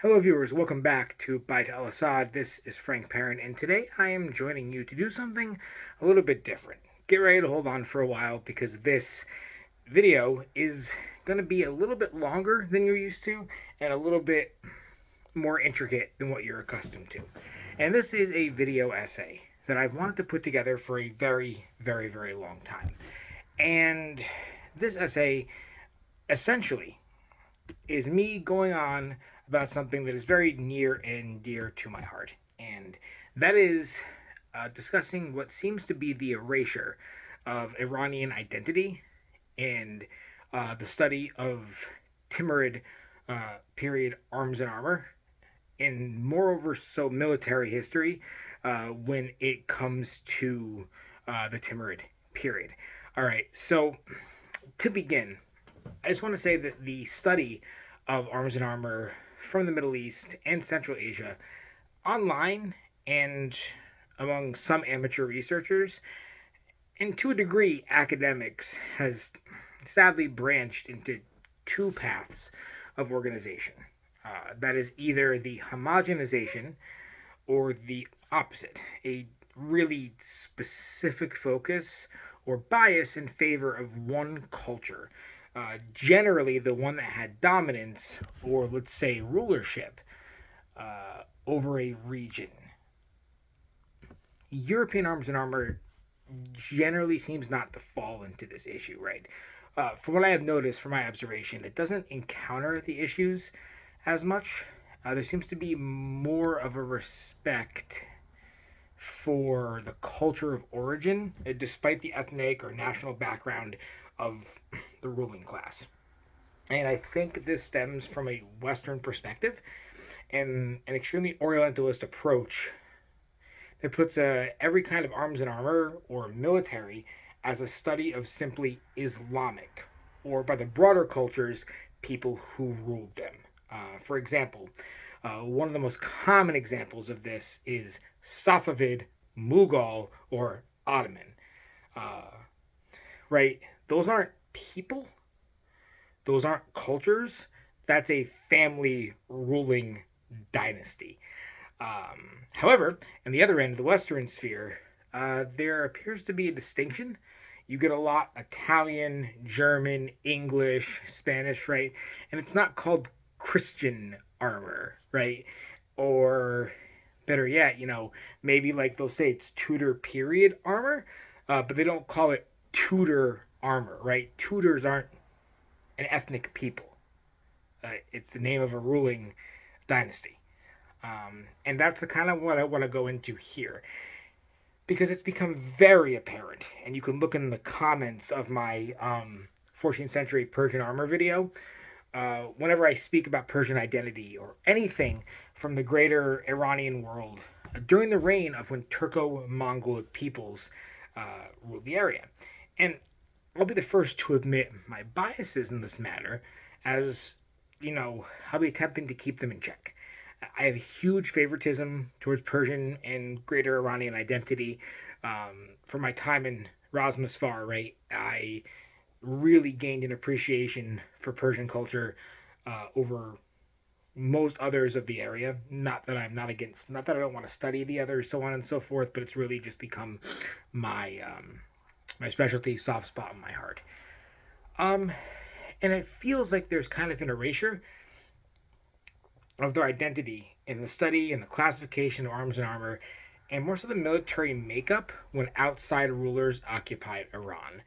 Hello viewers, welcome back to Bite al-Assad. This is Frank Perrin, and today I am joining you to do something a little bit different. Get ready to hold on for a while because this video is going to be a little bit longer than you're used to and a little bit more intricate than what you're accustomed to. And this is a video essay that I've wanted to put together for a very, very, very long time. And this essay essentially is me going on about something that is very near and dear to my heart, and that is discussing what seems to be the erasure of Iranian identity and the study of Timurid period arms and armor, and moreover, so military history when it comes to the Timurid period. All right, so to begin, I just want to say that the study of arms and armor from the Middle East and Central Asia online and among some amateur researchers, and to a degree academics, has sadly branched into two paths of organization. That is either the homogenization or the opposite, a really specific focus or bias in favor of one culture, generally the one that had dominance or, let's say, rulership over a region. European arms and armor generally seems not to fall into this issue, right? From what I have noticed from my observation, it doesn't encounter the issues as much. There seems to be more of a respect for the culture of origin, despite the ethnic or national background of the ruling class. And I think this stems from a Western perspective and an extremely Orientalist approach that puts every kind of arms and armor or military as a study of simply Islamic, or by the broader cultures, people who ruled them. For example, one of the most common examples of this is Safavid, Mughal, or Ottoman. Uh, right? Those aren't people. Those aren't cultures. That's a family ruling dynasty. However, in the other end of the Western sphere, there appears to be a distinction. You get a lot Italian, German, English, Spanish, right? And it's not called Christian armor, right? Or better yet, maybe like they'll say it's Tudor period armor, but they don't call it Tudor armor, right? Tudors aren't an ethnic people. It's the name of a ruling dynasty. And that's the kind of what I want to go into here. Because it's become very apparent, and you can look in the comments of my 14th century Persian armor video. Whenever I speak about Persian identity or anything from the greater Iranian world during the reign of when Turco-Mongolic peoples ruled the area. And I'll be the first to admit my biases in this matter, as, I'll be attempting to keep them in check. I have huge favoritism towards Persian and greater Iranian identity. From my time in Razmasfar, right, I really gained an appreciation for Persian culture over most others of the area. Not that I'm not against, not that I don't want to study the others, so on and so forth, but it's really just become my my specialty, soft spot in my heart. And it feels like there's kind of an erasure of their identity in the study and the classification of arms and armor, and more so the military makeup when outside rulers occupied Iran.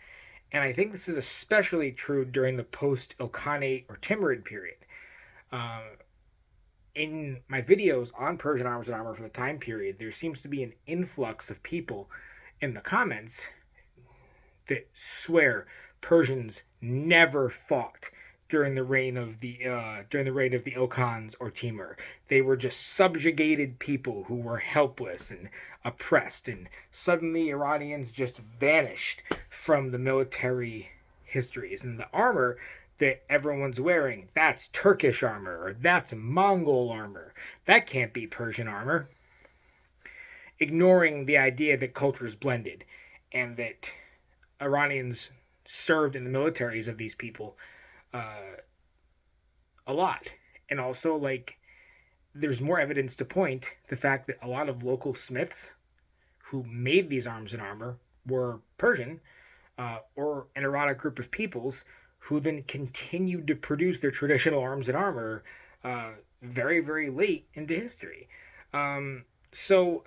And I think this is especially true during the post-Ilkhanate or Timurid period. Uh, in my videos on Persian arms and armor for the time period, there seems to be an influx of people in the comments that swear Persians never fought during the reign of the Ilkhans or Timur. They were just subjugated people who were helpless and oppressed, and suddenly Iranians just vanished from the military histories. And the armor that everyone's wearing, that's Turkish armor, or that's Mongol armor. That can't be Persian armor. Ignoring the idea that cultures blended and that Iranians served in the militaries of these people a lot. And also, like, there's more evidence to point the fact that a lot of local smiths who made these arms and armor were Persian, or an Iranic group of peoples who then continued to produce their traditional arms and armor very, very late into history. So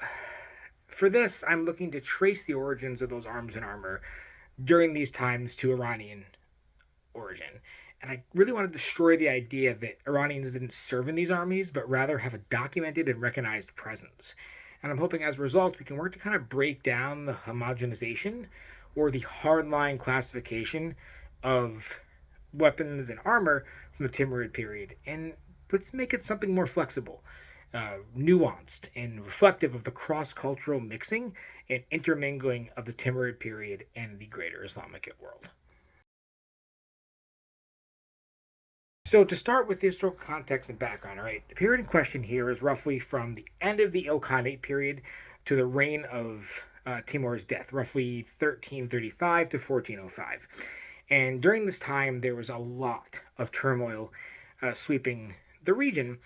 for this, I'm looking to trace the origins of those arms and armor during these times to Iranian origin. And I really want to destroy the idea that Iranians didn't serve in these armies, but rather have a documented and recognized presence. And I'm hoping as a result we can work to kind of break down the homogenization or the hardline classification of weapons and armor from the Timurid period, and let's make it something more flexible, nuanced, and reflective of the cross-cultural mixing and intermingling of the Timurid period and the greater Islamic world. So to start with the historical context and background, all right, the period in question here is roughly from the end of the Ilkhanate period to the reign of Timur's death, roughly 1335 to 1405. And during this time, there was a lot of turmoil sweeping the region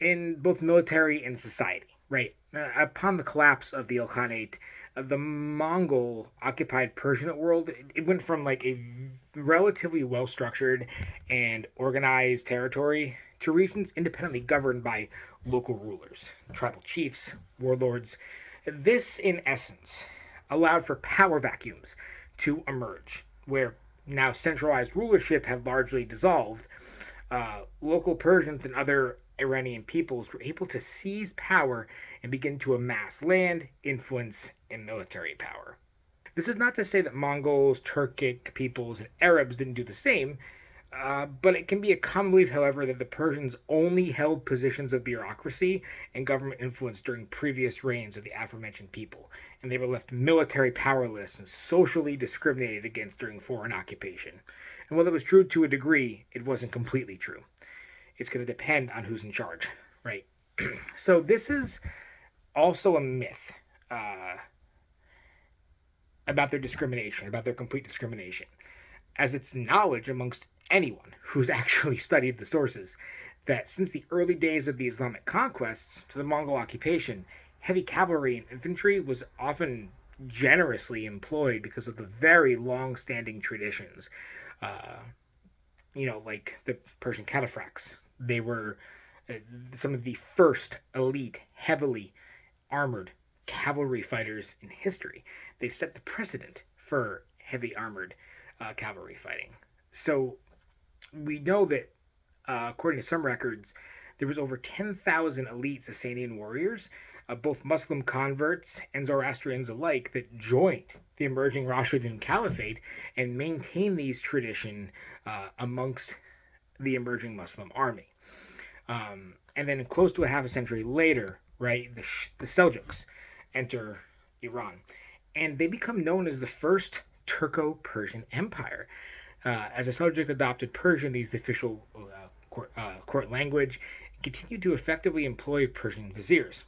in both military and society, right? Upon the collapse of the Ilkhanate, the Mongol-occupied Persian world, it went from like a relatively well-structured and organized territory to regions independently governed by local rulers, tribal chiefs, warlords. This, in essence, allowed for power vacuums to emerge, where now centralized rulership had largely dissolved. Local Persians and other Iranian peoples were able to seize power and begin to amass land, influence, and military power. This is not to say that Mongols, Turkic peoples, and Arabs didn't do the same, but it can be a common belief, however, that the Persians only held positions of bureaucracy and government influence during previous reigns of the aforementioned people, and they were left military powerless and socially discriminated against during foreign occupation. And while that was true to a degree, it wasn't completely true. It's going to depend on who's in charge, right? So this is also a myth about their discrimination, about their complete discrimination, as it's knowledge amongst anyone who's actually studied the sources that since the early days of the Islamic conquests to the Mongol occupation, heavy cavalry and infantry was often generously employed because of the very long-standing traditions. Like the Persian cataphracts. They were some of the first elite, heavily armored cavalry fighters in history. They set the precedent for heavy armored cavalry fighting. So we know that, according to some records, there was over 10,000 elite Sasanian warriors, both Muslim converts and Zoroastrians alike, that joined the emerging Rashudin Caliphate and maintained these traditions amongst the emerging Muslim army. And then close to a half a century later, right, the Seljuks enter Iran. And they become known as the first Turco-Persian Empire. As the Seljuk adopted Persian as the official court language, and continued to effectively employ Persian viziers.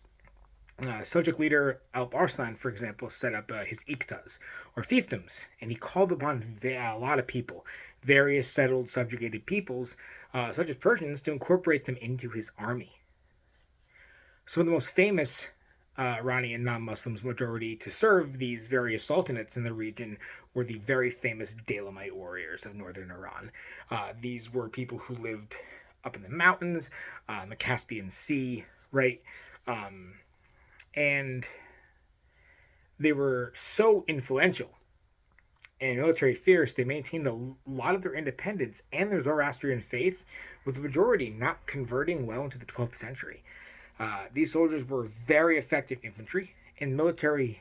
Seljuk leader Alp Arslan, for example, set up his iktas, or fiefdoms, and he called upon a lot of people, various settled, subjugated peoples, such as Persians, to incorporate them into his army. Some of the most famous Iranian non-Muslims majority to serve these various sultanates in the region were the very famous Dailamite warriors of northern Iran. These were people who lived up in the mountains, in the Caspian Sea, right? And they were so influential and military fierce, they maintained a lot of their independence and their Zoroastrian faith, with the majority not converting well into the 12th century. These soldiers were very effective infantry and militarily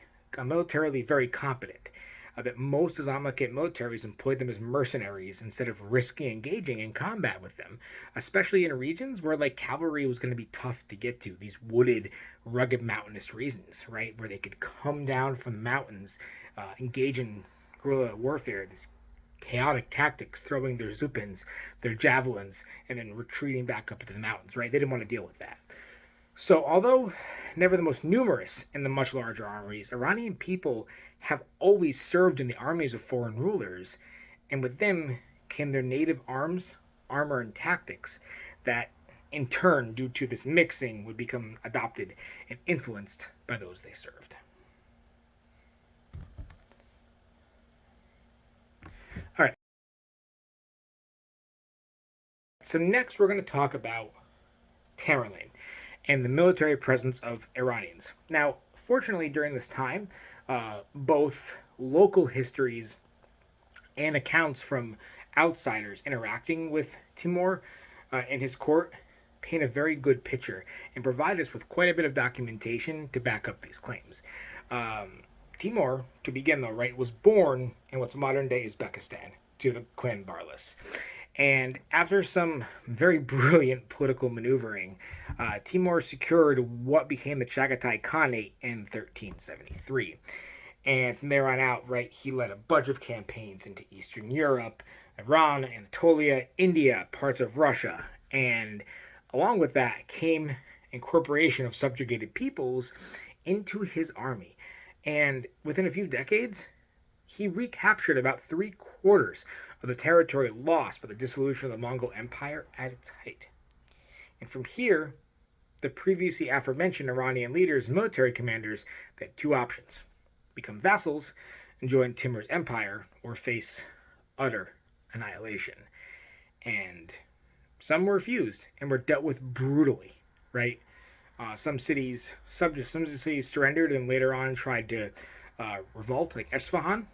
very competent. That most Islamic militaries employed them as mercenaries instead of risking engaging in combat with them, especially in regions where like cavalry was going to be tough to get to, these wooded, rugged, mountainous regions, right, where they could come down from the mountains, engage in guerrilla warfare, these chaotic tactics, throwing their zupins, their javelins, and then retreating back up into the mountains, right? They didn't want to deal with that. So, although never the most numerous in the much larger armies, Iranian people have always served in the armies of foreign rulers, and with them came their native arms, armor, and tactics that in turn, due to this mixing, would become adopted and influenced by those they served. All right. So next we're going to talk about Tamerlane and the military presence of Iranians. Now, fortunately, during this time, both local histories and accounts from outsiders interacting with Timur and his court paint a very good picture and provide us with quite a bit of documentation to back up these claims. Timur, to begin though, right, was born in what's modern day Uzbekistan to the clan Barlas. And after some very brilliant political maneuvering, Timur secured what became the Chagatai Khanate in 1373. And from there on out, right, he led a bunch of campaigns into Eastern Europe, Iran, Anatolia, India, parts of Russia. And along with that came incorporation of subjugated peoples into his army. And within a few decades, he recaptured about 3/4 of the territory lost by the dissolution of the Mongol Empire at its height. And from here, the previously aforementioned Iranian leaders and military commanders had two options: become vassals and join Timur's empire, or face utter annihilation. And some refused and were dealt with brutally, right? Some cities surrendered and later on tried to revolt, like Esfahan,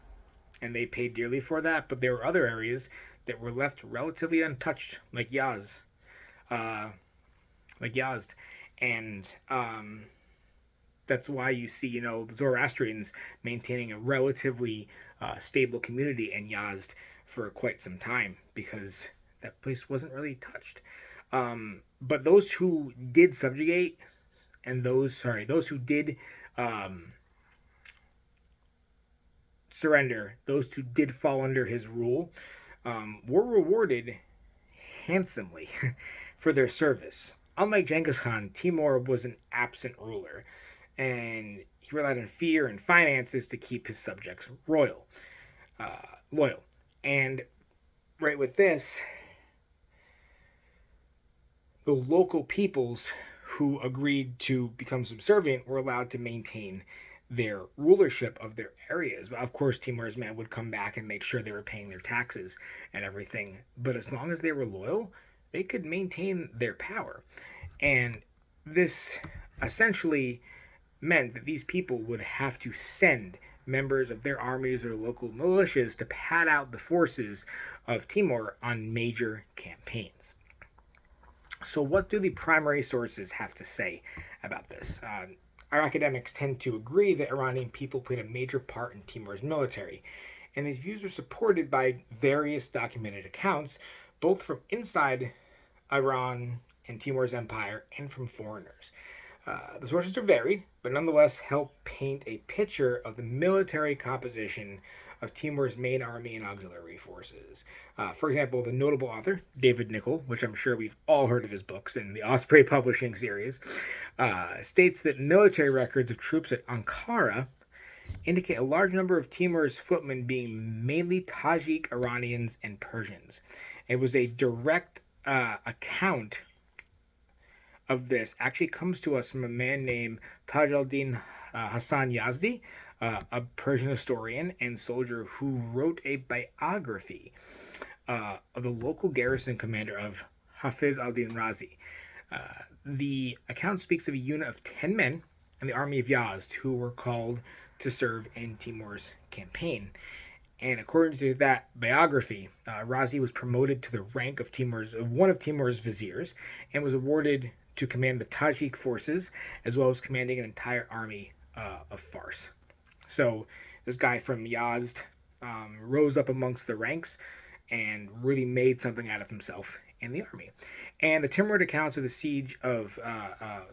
and they paid dearly for that. But there were other areas that were left relatively untouched, like Yazd, and that's why you see, the Zoroastrians maintaining a relatively stable community in Yazd for quite some time, because that place wasn't really touched. But those who did subjugate and those who did surrender, those who did fall under his rule, were rewarded handsomely for their service. Unlike Genghis Khan, Timur was an absent ruler, and he relied on fear and finances to keep his subjects loyal. And right with this, the local peoples who agreed to become subservient were allowed to maintain their rulership of their areas. But of course, Timur's men would come back and make sure they were paying their taxes and everything. But as long as they were loyal, they could maintain their power. And this essentially meant that these people would have to send members of their armies or local militias to pad out the forces of Timur on major campaigns. So what do the primary sources have to say about this? Our academics tend to agree that Iranian people played a major part in Timur's military, and these views are supported by various documented accounts, both from inside Iran and Timur's empire and from foreigners. The sources are varied, but nonetheless help paint a picture of the military composition of Timur's main army and auxiliary forces. For example, the notable author, David Nichol, which I'm sure we've all heard of his books in the Osprey publishing series, states that military records of troops at Ankara indicate a large number of Timur's footmen being mainly Tajik, Iranians, and Persians. It was a direct account of this actually comes to us from a man named Taj al-Dīn Ḥasan Yazdī, a Persian historian and soldier who wrote a biography of the local garrison commander of Hafiz al-Din Razi. The account speaks of a unit of 10 men in the army of Yazd who were called to serve in Timur's campaign. And according to that biography, Razi was promoted to the rank of one of Timur's viziers and was awarded to command the Tajik forces, as well as commanding an entire army of Fars. So this guy from Yazd rose up amongst the ranks and really made something out of himself in the army. And the Timurid accounts of the siege of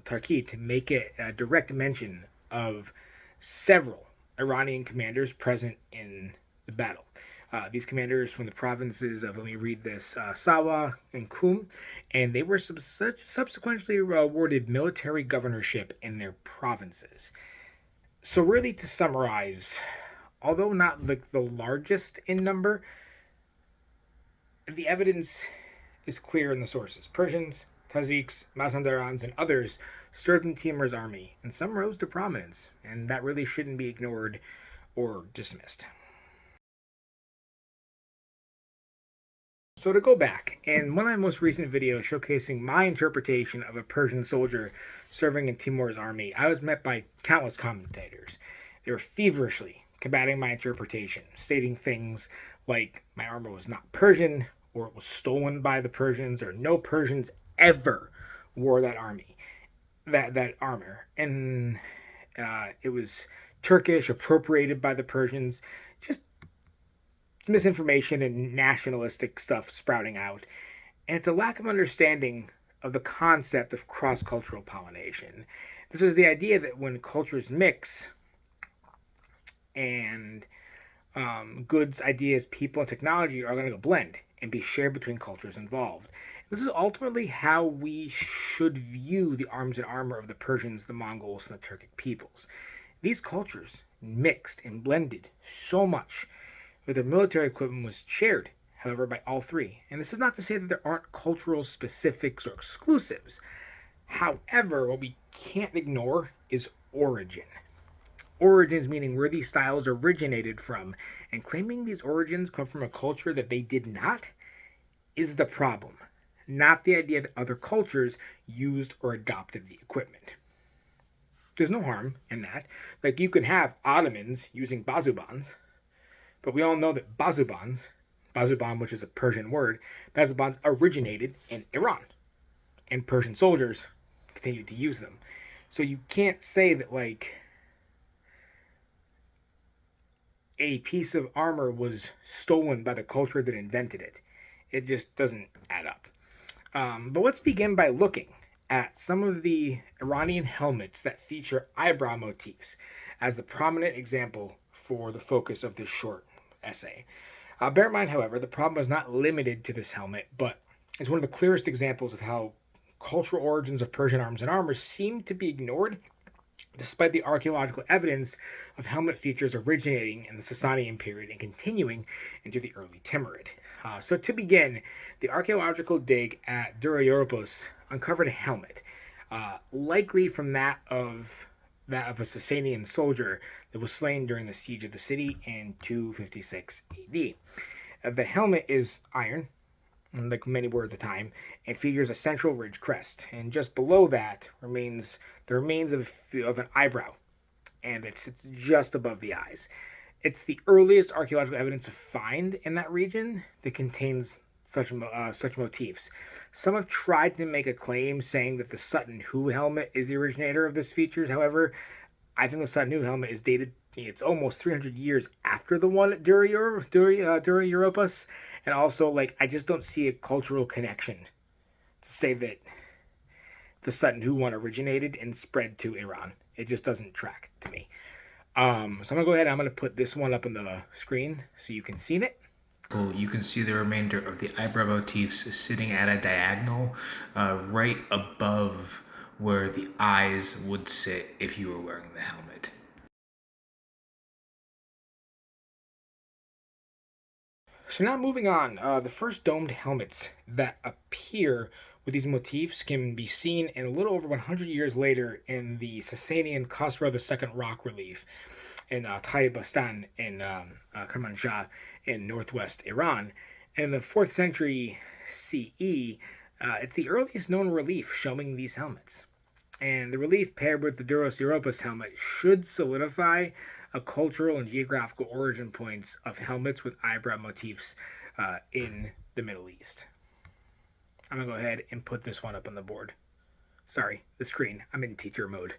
Tarkit make it a direct mention of several Iranian commanders present in the battle. These commanders from the provinces of, let me read this, Sawa and Qum, and they were subsequently awarded military governorship in their provinces. So really, to summarize, although not the largest in number, the evidence is clear in the sources. Persians, Tajiks, Mazandarans, and others served in Timur's army, and some rose to prominence, and that really shouldn't be ignored or dismissed. So to go back, in one of my most recent videos showcasing my interpretation of a Persian soldier serving in Timur's army, I was met by countless commentators. They were feverishly combating my interpretation, stating things like my armor was not Persian, or it was stolen by the Persians, or no Persians ever wore that armor, and it was Turkish, appropriated by the Persians. Just misinformation and nationalistic stuff sprouting out, and it's a lack of understanding of the concept of cross-cultural pollination. This is the idea that when cultures mix and goods, ideas, people, and technology are going to blend and be shared between cultures involved. This is ultimately how we should view the arms and armor of the Persians, the Mongols, and the Turkic peoples. These cultures mixed and blended so much that their military equipment was shared, however, by all three. And this is not to say that there aren't cultural specifics or exclusives. However, what we can't ignore is origin. Origins meaning where these styles originated from, and claiming these origins come from a culture that they did not is the problem, not the idea that other cultures used or adopted the equipment. There's no harm in that. Like, you can have Ottomans using bazubans, but we all know that bazuban, which is a Persian word, bazubans originated in Iran, and Persian soldiers continued to use them. So you can't say that, like, a piece of armor was stolen by the culture that invented it. It just doesn't add up. But let's begin by looking at some of the Iranian helmets that feature eyebrow motifs as the prominent example for the focus of this short essay. Bear in mind, however, the problem is not limited to this helmet, but is one of the clearest examples of how cultural origins of Persian arms and armor seem to be ignored, despite the archaeological evidence of helmet features originating in the Sasanian period and continuing into the early Timurid. So to begin, the archaeological dig at Dura Europos uncovered a helmet, likely from that of a Sasanian soldier that was slain during the siege of the city in 256 AD. The helmet is iron, like many were at the time, and features a central ridge crest. And just below that remains the remains of an eyebrow, and it sits just above the eyes. It's the earliest archaeological evidence of find in that region that contains such motifs. Some have tried to make a claim saying that the Sutton Hoo helmet is the originator of this features. However, I think the Sutton Hoo helmet is dated, it's almost 300 years after the one at Dura Europos. And also, like, I just don't see a cultural connection to say that the Sutton Hoo one originated and spread to Iran. It just doesn't track to me. So I'm going to go ahead and I'm going to put this one up on the screen so you can see it. You can see the remainder of the eyebrow motifs sitting at a diagonal right above where the eyes would sit if you were wearing the helmet. So now moving on, the first domed helmets that appear with these motifs can be seen in a little over 100 years later in the Sasanian Khosrow II rock relief in Taibastan in Kermanshah in northwest Iran. And in the 4th century CE, it's the earliest known relief showing these helmets. And the relief paired with the Dura Europos helmet should solidify a cultural and geographical origin points of helmets with eyebrow motifs in the Middle East. I'm going to go ahead and put this one up on the board. Sorry, the screen. I'm in teacher mode.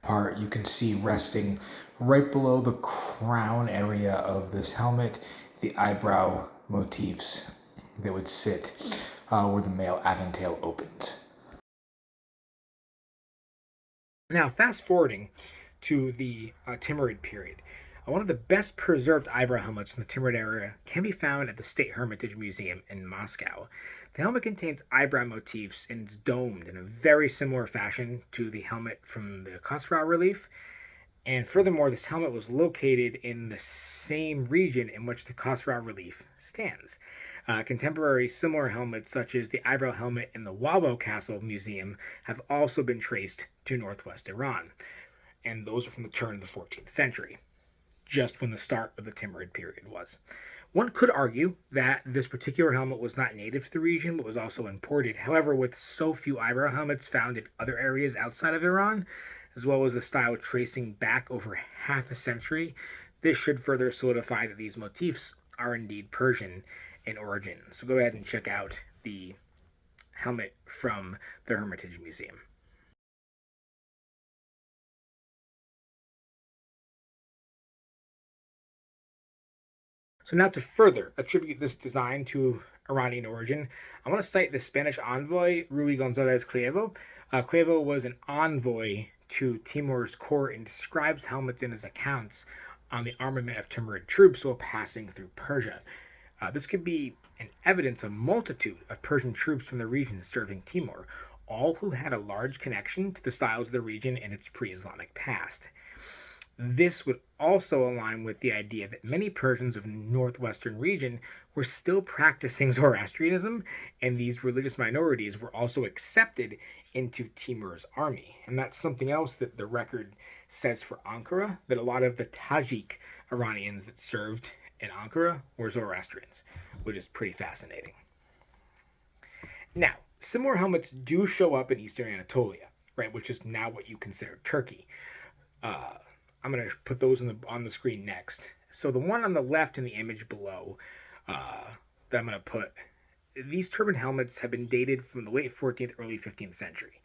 Part you can see resting right below the crown area of this helmet, the eyebrow motifs that would sit where the male aventail opens. Now, fast forwarding to the Timurid period, one of the best preserved eyebrow helmets from the Timurid era can be found at the State Hermitage Museum in Moscow. The helmet contains eyebrow motifs and it's domed in a very similar fashion to the helmet from the Khosrow relief. And furthermore, this helmet was located in the same region in which the Khosrow relief stands. Contemporary similar helmets, such as the eyebrow helmet in the Wawo Castle Museum, have also been traced to northwest Iran, and those are from the turn of the 14th century, just when the start of the Timurid period was. One could argue that this particular helmet was not native to the region, but was also imported. However, with so few eyebrow helmets found in other areas outside of Iran, as well as the style tracing back over half a century, this should further solidify that these motifs are indeed Persian in origin. So go ahead and check out the helmet from the Hermitage Museum. So now, to further attribute this design to Iranian origin, I want to cite the Spanish envoy Ruy González Clievo. Clievo was an envoy to Timur's court and describes helmets in his accounts on the armament of Timurid troops while passing through Persia. This could be an evidence of a multitude of Persian troops from the region serving Timur, all who had a large connection to the styles of the region in its pre-Islamic past. This would also align with the idea that many Persians of the northwestern region were still practicing Zoroastrianism, and these religious minorities were also accepted into Timur's army. And that's something else that the record says for Ankara, that a lot of the Tajik Iranians that served in Ankara were Zoroastrians, which is pretty fascinating. Now, similar helmets do show up in eastern Anatolia, right, which is now what you consider Turkey. I'm going to put those on the screen next. So the one on the left in the image below that I'm going to put, these turban helmets have been dated from the late 14th, early 15th century.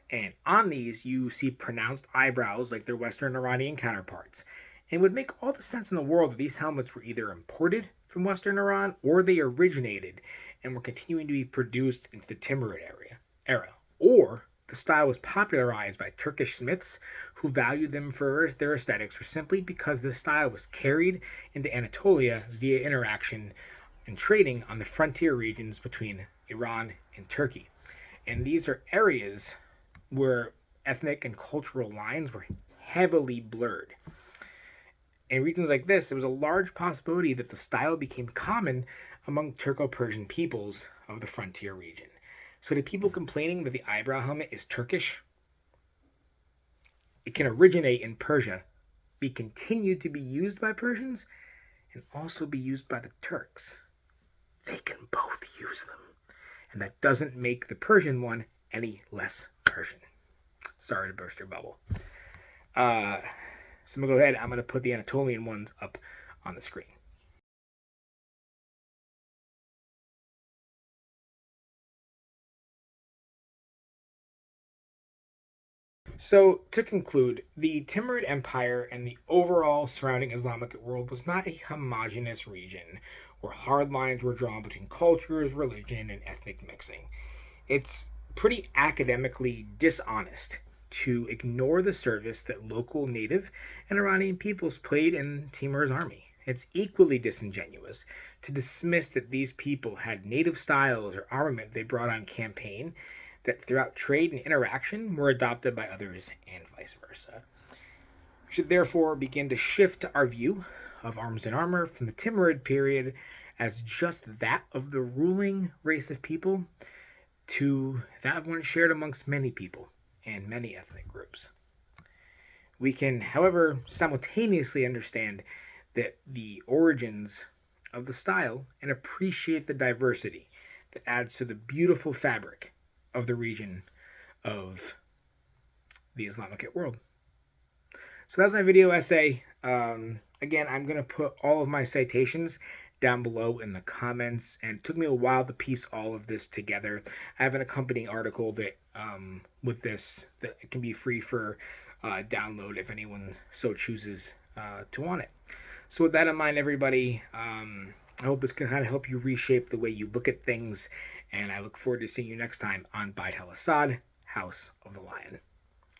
And on these, you see pronounced eyebrows like their Western Iranian counterparts. And it would make all the sense in the world that these helmets were either imported from Western Iran or they originated and were continuing to be produced into the Timurid era. Or the style was popularized by Turkish smiths who valued them for their aesthetics, or simply because this style was carried into Anatolia via interaction and trading on the frontier regions between Iran and Turkey. And these are areas where ethnic and cultural lines were heavily blurred. In regions like this, there was a large possibility that the style became common among Turco-Persian peoples of the frontier region. So the people complaining that the eyebrow helmet is Turkish, it can originate in Persia, be continued to be used by Persians, and also be used by the Turks. They can both use them. And that doesn't make the Persian one any less Persian. Sorry to burst your bubble. So I'm going to go ahead. I'm going to put the Anatolian ones up on the screen. So, to conclude, the Timurid Empire and the overall surrounding Islamic world was not a homogeneous region where hard lines were drawn between cultures, religion, and ethnic mixing. It's pretty academically dishonest to ignore the service that local native and Iranian peoples played in Timur's army. It's equally disingenuous to dismiss that these people had native styles or armament they brought on campaign that throughout trade and interaction were adopted by others and vice versa. We should therefore begin to shift our view of arms and armor from the Timurid period as just that of the ruling race of people to that of one shared amongst many people and many ethnic groups. We can, however, simultaneously understand that the origins of the style and appreciate the diversity that adds to the beautiful fabric of the region of the Islamic world. So that's my video essay. Again, I'm going to put all of my citations down below in the comments, and it took me a while to piece all of this together. I have an accompanying article that with this that can be free for download if anyone so chooses to want it. So with that in mind, everybody, I hope this can kind of help you reshape the way you look at things, and I look forward to seeing you next time on Beit al-Assad, House of the Lion.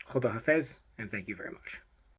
Khoda Hafez, and thank you very much.